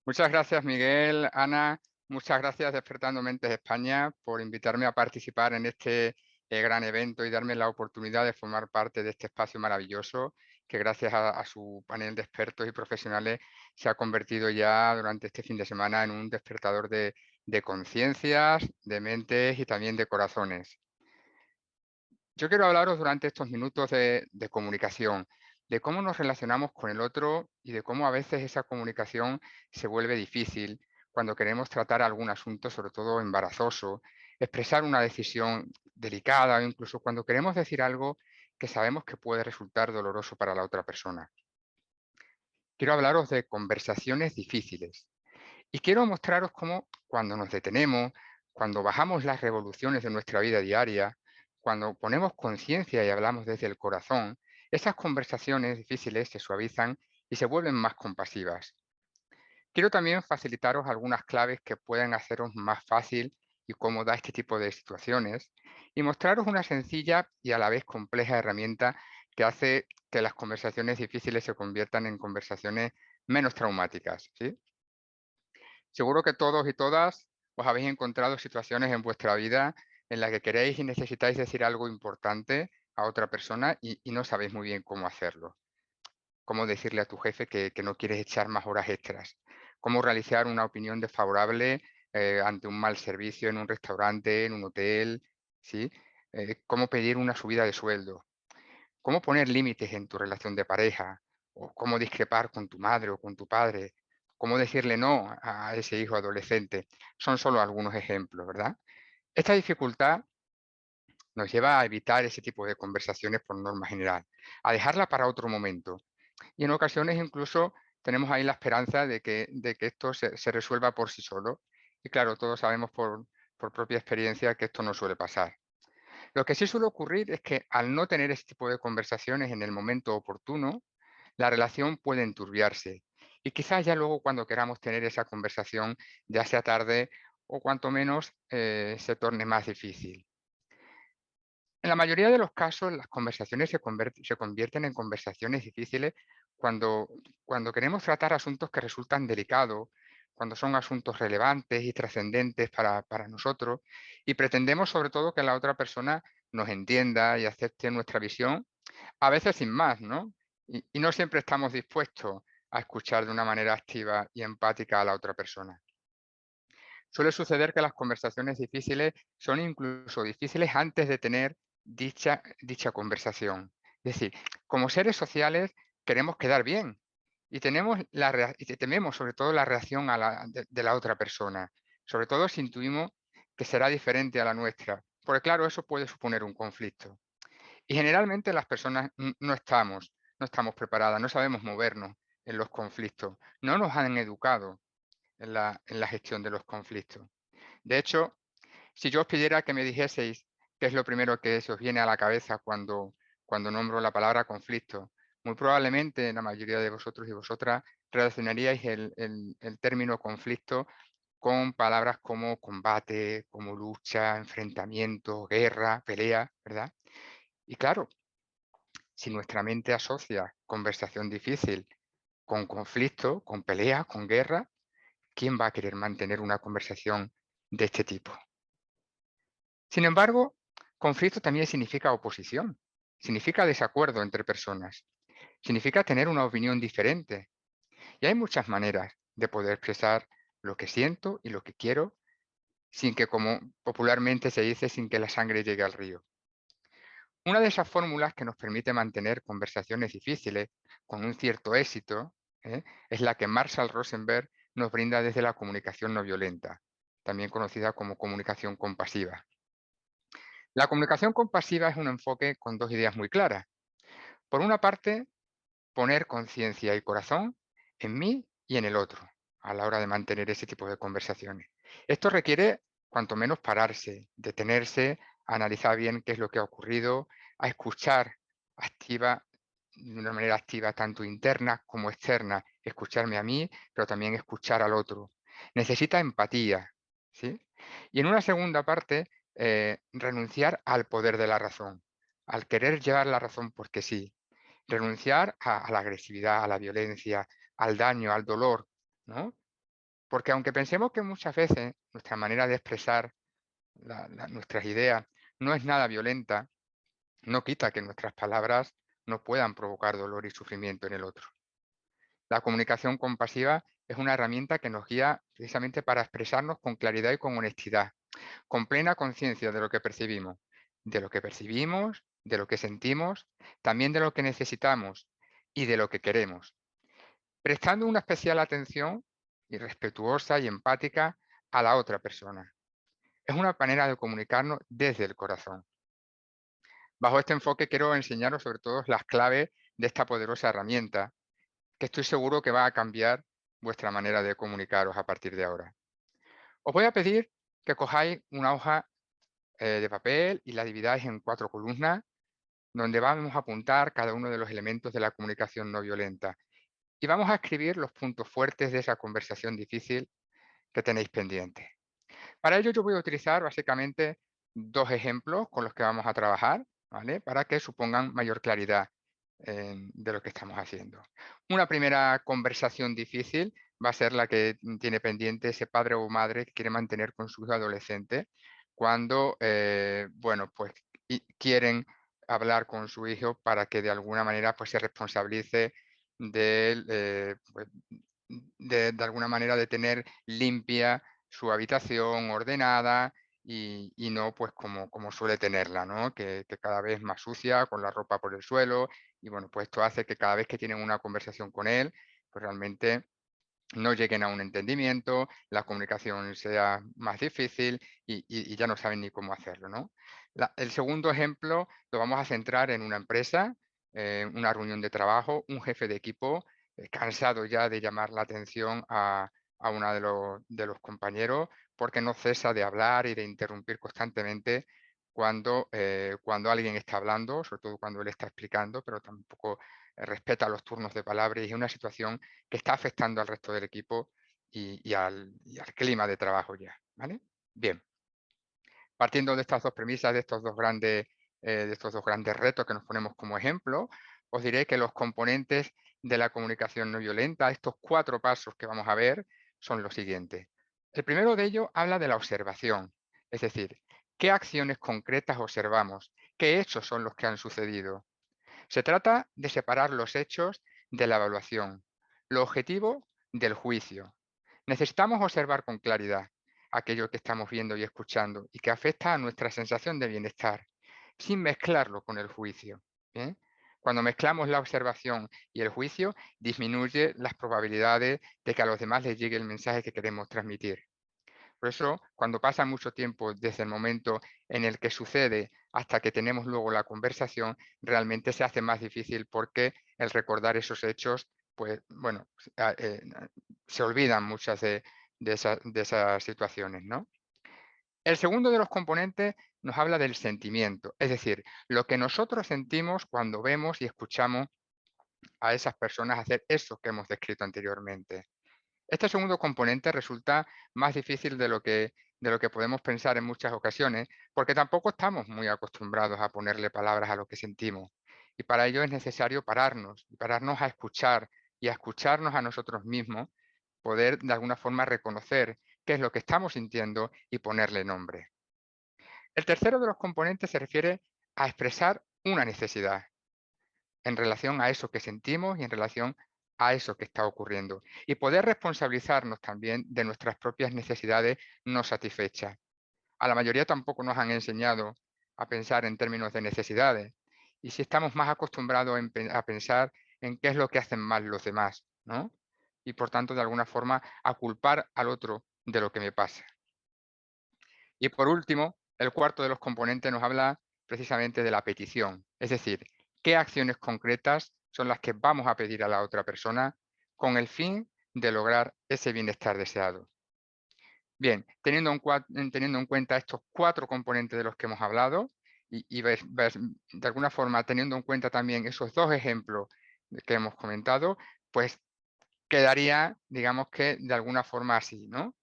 Muchas gracias, Miguel, Ana. Muchas gracias, Despertando Mentes España, por invitarme a participar en este gran evento y darme la oportunidad de formar parte de este espacio maravilloso que gracias a su panel de expertos y profesionales se ha convertido ya durante este fin de semana en un despertador de conciencias, de mentes y también de corazones. Yo quiero hablaros durante estos minutos de comunicación, de cómo nos relacionamos con el otro y de cómo a veces esa comunicación se vuelve difícil cuando queremos tratar algún asunto, sobre todo embarazoso, expresar una decisión delicada o incluso cuando queremos decir algo que sabemos que puede resultar doloroso para la otra persona. Quiero hablaros de conversaciones difíciles y quiero mostraros cómo cuando nos detenemos, cuando bajamos las revoluciones de nuestra vida diaria, cuando ponemos conciencia y hablamos desde el corazón, esas conversaciones difíciles se suavizan y se vuelven más compasivas. Quiero también facilitaros algunas claves que pueden haceros más fácil y cómoda este tipo de situaciones y mostraros una sencilla y a la vez compleja herramienta que hace que las conversaciones difíciles se conviertan en conversaciones menos traumáticas, ¿sí? Seguro que todos y todas os habéis encontrado situaciones en vuestra vida en las que queréis y necesitáis decir algo importante a otra persona y no sabéis muy bien cómo hacerlo. Cómo decirle a tu jefe que no quieres echar más horas extras. Cómo realizar una opinión desfavorable ante un mal servicio en un restaurante, en un hotel, ¿sí? Cómo pedir una subida de sueldo. Cómo poner límites en tu relación de pareja, o cómo discrepar con tu madre o con tu padre, cómo decirle no a ese hijo adolescente. Son solo algunos ejemplos, ¿verdad? Esta dificultad nos lleva a evitar ese tipo de conversaciones por norma general, a dejarla para otro momento. Y en ocasiones incluso tenemos ahí la esperanza de que esto se resuelva por sí solo. Y claro, todos sabemos por propia experiencia que esto no suele pasar. Lo que sí suele ocurrir es que al no tener este tipo de conversaciones en el momento oportuno, la relación puede enturbiarse. Y quizás ya luego cuando queramos tener esa conversación ya sea tarde o cuanto menos se torne más difícil. En la mayoría de los casos, las conversaciones se convierten en conversaciones difíciles cuando queremos tratar asuntos que resultan delicados, cuando son asuntos relevantes y trascendentes para nosotros, y pretendemos sobre todo que la otra persona nos entienda y acepte nuestra visión, a veces sin más, ¿no? Y no siempre estamos dispuestos a escuchar de una manera activa y empática a la otra persona. Suele suceder que las conversaciones difíciles son incluso difíciles antes de tener dicha conversación. Es decir, como seres sociales queremos quedar bien y, y tememos sobre todo la reacción de la otra persona, sobre todo si intuimos que será diferente a la nuestra, porque claro, eso puede suponer un conflicto. Y generalmente las personas no estamos preparadas, no sabemos movernos en los conflictos, no nos han educado en la gestión de los conflictos. De hecho, si yo os pidiera que me dijeseis qué es lo primero que se os viene a la cabeza cuando nombro la palabra conflicto, muy probablemente la mayoría de vosotros y vosotras relacionaríais el término conflicto con palabras como combate, como lucha, enfrentamiento, guerra, pelea, ¿verdad? Y claro, si nuestra mente asocia conversación difícil con conflicto, con pelea, con guerra, ¿quién va a querer mantener una conversación de este tipo? Sin embargo, conflicto también significa oposición, significa desacuerdo entre personas, significa tener una opinión diferente. Y hay muchas maneras de poder expresar lo que siento y lo que quiero sin que, como popularmente se dice, sin que la sangre llegue al río. Una de esas fórmulas que nos permite mantener conversaciones difíciles con un cierto éxito, es la que Marshall Rosenberg nos brinda desde la comunicación no violenta, también conocida como comunicación compasiva. La comunicación compasiva es un enfoque con dos ideas muy claras. Por una parte, poner conciencia y corazón en mí y en el otro a la hora de mantener ese tipo de conversaciones. Esto requiere, cuanto menos, pararse, detenerse, a analizar bien qué es lo que ha ocurrido, a escuchar activa, de una manera activa, tanto interna como externa, escucharme a mí, pero también escuchar al otro. Necesita empatía, ¿sí? Y en una segunda parte, renunciar al poder de la razón, al querer llevar la razón porque sí, renunciar a la agresividad, a la violencia, al daño, al dolor, ¿no? Porque aunque pensemos que muchas veces nuestra manera de expresar nuestras ideas no es nada violenta, no quita que nuestras palabras no puedan provocar dolor y sufrimiento en el otro. La comunicación compasiva es una herramienta que nos guía precisamente para expresarnos con claridad y con honestidad, con plena conciencia de lo que percibimos, de lo que sentimos, también de lo que necesitamos y de lo que queremos, prestando una especial atención y respetuosa y empática a la otra persona. Es una manera de comunicarnos desde el corazón. Bajo este enfoque quiero enseñaros sobre todo las claves de esta poderosa herramienta, que estoy seguro que va a cambiar vuestra manera de comunicaros a partir de ahora. Os voy a pedir que cojáis una hoja de papel y la dividáis en 4 columnas, donde vamos a apuntar cada uno de los elementos de la comunicación no violenta. Y vamos a escribir los puntos fuertes de esa conversación difícil que tenéis pendiente. Para ello yo voy a utilizar básicamente 2 ejemplos con los que vamos a trabajar, ¿vale? Para que supongan mayor claridad de lo que estamos haciendo. Una primera conversación difícil va a ser la que tiene pendiente ese padre o madre que quiere mantener con su hijo adolescente cuando, bueno, pues quieren hablar con su hijo para que de alguna manera pues se responsabilice pues, de alguna manera de tener limpia su habitación, ordenada y no pues como suele tenerla, ¿no? Que cada vez más sucia, con la ropa por el suelo, y bueno, pues esto hace que cada vez que tienen una conversación con él, pues realmente no lleguen a un entendimiento, la comunicación sea más difícil y ya no saben ni cómo hacerlo, ¿no? El segundo ejemplo lo vamos a centrar en una empresa, una reunión de trabajo, un jefe de equipo cansado ya de llamar la atención a uno de los compañeros porque no cesa de hablar y de interrumpir constantemente cuando alguien está hablando, sobre todo cuando él está explicando, pero tampoco respeta los turnos de palabra y es una situación que está afectando al resto del equipo y al clima de trabajo ya, ¿vale? Bien, partiendo de estas dos premisas, de estos dos grandes retos que nos ponemos como ejemplo, os diré que los componentes de la comunicación no violenta, estos 4 pasos que vamos a ver, son los siguientes. El primero de ellos habla de la observación, es decir, qué acciones concretas observamos, qué hechos son los que han sucedido. Se trata de separar los hechos de la evaluación, lo objetivo del juicio. Necesitamos observar con claridad aquello que estamos viendo y escuchando y que afecta a nuestra sensación de bienestar, sin mezclarlo con el juicio. ¿Bien? Cuando mezclamos la observación y el juicio, disminuye las probabilidades de que a los demás les llegue el mensaje que queremos transmitir. Por eso, cuando pasa mucho tiempo desde el momento en el que sucede hasta que tenemos luego la conversación, realmente se hace más difícil porque el recordar esos hechos, pues bueno, se olvidan muchas de esas situaciones, ¿no? El segundo de los componentes nos habla del sentimiento, es decir, lo que nosotros sentimos cuando vemos y escuchamos a esas personas hacer eso que hemos descrito anteriormente. Este segundo componente resulta más difícil de lo que podemos pensar en muchas ocasiones, porque tampoco estamos muy acostumbrados a ponerle palabras a lo que sentimos. Y para ello es necesario pararnos, y pararnos a escuchar y a escucharnos a nosotros mismos, poder de alguna forma reconocer qué es lo que estamos sintiendo y ponerle nombre. El tercero de los componentes se refiere a expresar una necesidad en relación a eso que sentimos y en relación a eso que está ocurriendo. Y poder responsabilizarnos también de nuestras propias necesidades no satisfechas. A la mayoría tampoco nos han enseñado a pensar en términos de necesidades. Y si estamos más acostumbrados a pensar en qué es lo que hacen mal los demás, ¿no? Y por tanto, de alguna forma, a culpar al otro de lo que me pasa. Y por último, el cuarto de los componentes nos habla precisamente de la petición, es decir, qué acciones concretas son las que vamos a pedir a la otra persona con el fin de lograr ese bienestar deseado. Bien, teniendo en cuenta estos 4 componentes de los que hemos hablado de alguna forma teniendo en cuenta también esos 2 ejemplos que hemos comentado, pues quedaría, digamos que de alguna forma así, ¿no?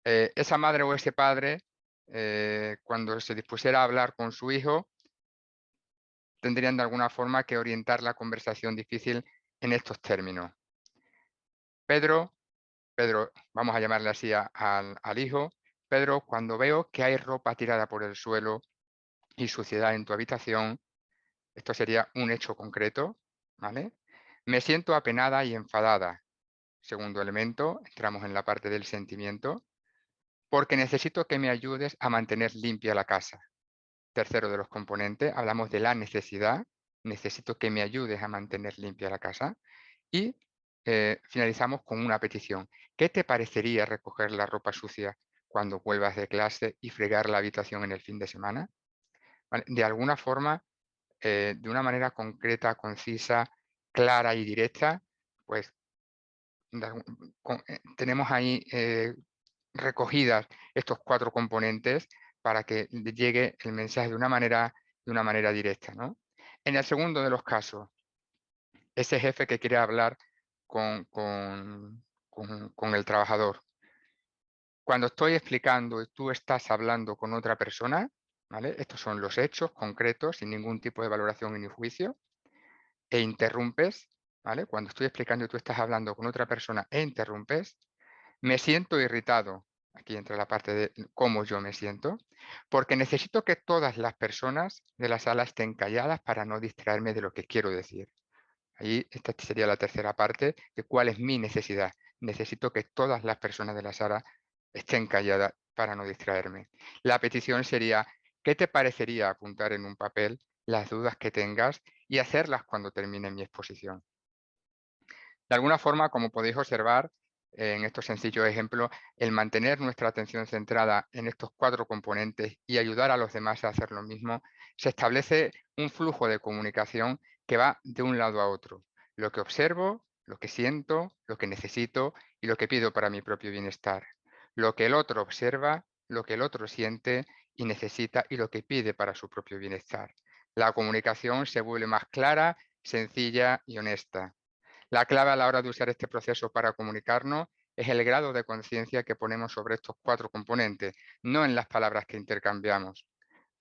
Esa madre o ese padre, cuando se dispusiera a hablar con su hijo, tendrían de alguna forma que orientar la conversación difícil en estos términos. Pedro, Pedro, vamos a llamarle así al hijo, Pedro, cuando veo que hay ropa tirada por el suelo y suciedad en tu habitación, esto sería un hecho concreto, ¿vale? Me siento apenada y enfadada. Segundo elemento, entramos en la parte del sentimiento, porque necesito que me ayudes a mantener limpia la casa. Tercero de los componentes, hablamos de la necesidad. Necesito que me ayudes a mantener limpia la casa. Y finalizamos con una petición. ¿Qué te parecería recoger la ropa sucia cuando vuelvas de clase y fregar la habitación en el fin de semana? ¿Vale? De alguna forma, de una manera concreta, concisa, clara y directa, pues tenemos ahí recogidas estos cuatro componentes para que le llegue el mensaje de una manera directa, ¿no? En el segundo de los casos, ese jefe que quiere hablar con el trabajador. Cuando estoy explicando y tú estás hablando con otra persona, ¿vale? Estos son los hechos concretos, sin ningún tipo de valoración ni juicio, e interrumpes, ¿vale? Cuando estoy explicando y tú estás hablando con otra persona e interrumpes, me siento irritado. Aquí entra la parte de cómo yo me siento, porque necesito que todas las personas de la sala estén calladas para no distraerme de lo que quiero decir. Ahí esta sería la tercera parte de cuál es mi necesidad. Necesito que todas las personas de la sala estén calladas para no distraerme. La petición sería, ¿qué te parecería apuntar en un papel las dudas que tengas y hacerlas cuando termine mi exposición? De alguna forma, como podéis observar en estos sencillos ejemplos, el mantener nuestra atención centrada en estos cuatro componentes y ayudar a los demás a hacer lo mismo, se establece un flujo de comunicación que va de un lado a otro. Lo que observo, lo que siento, lo que necesito y lo que pido para mi propio bienestar. Lo que el otro observa, lo que el otro siente y necesita y lo que pide para su propio bienestar. La comunicación se vuelve más clara, sencilla y honesta. La clave a la hora de usar este proceso para comunicarnos es el grado de conciencia que ponemos sobre estos cuatro componentes, no en las palabras que intercambiamos.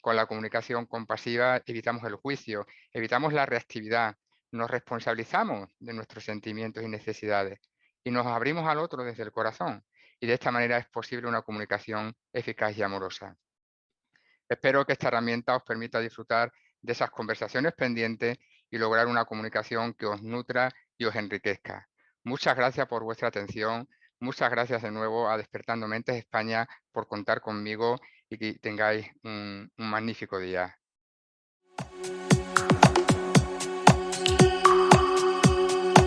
Con la comunicación compasiva evitamos el juicio, evitamos la reactividad, nos responsabilizamos de nuestros sentimientos y necesidades y nos abrimos al otro desde el corazón. Y de esta manera es posible una comunicación eficaz y amorosa. Espero que esta herramienta os permita disfrutar de esas conversaciones pendientes y lograr una comunicación que os nutra y os enriquezca. Muchas gracias por vuestra atención. Muchas gracias de nuevo a Despertando Mentes España por contar conmigo y que tengáis un magnífico día.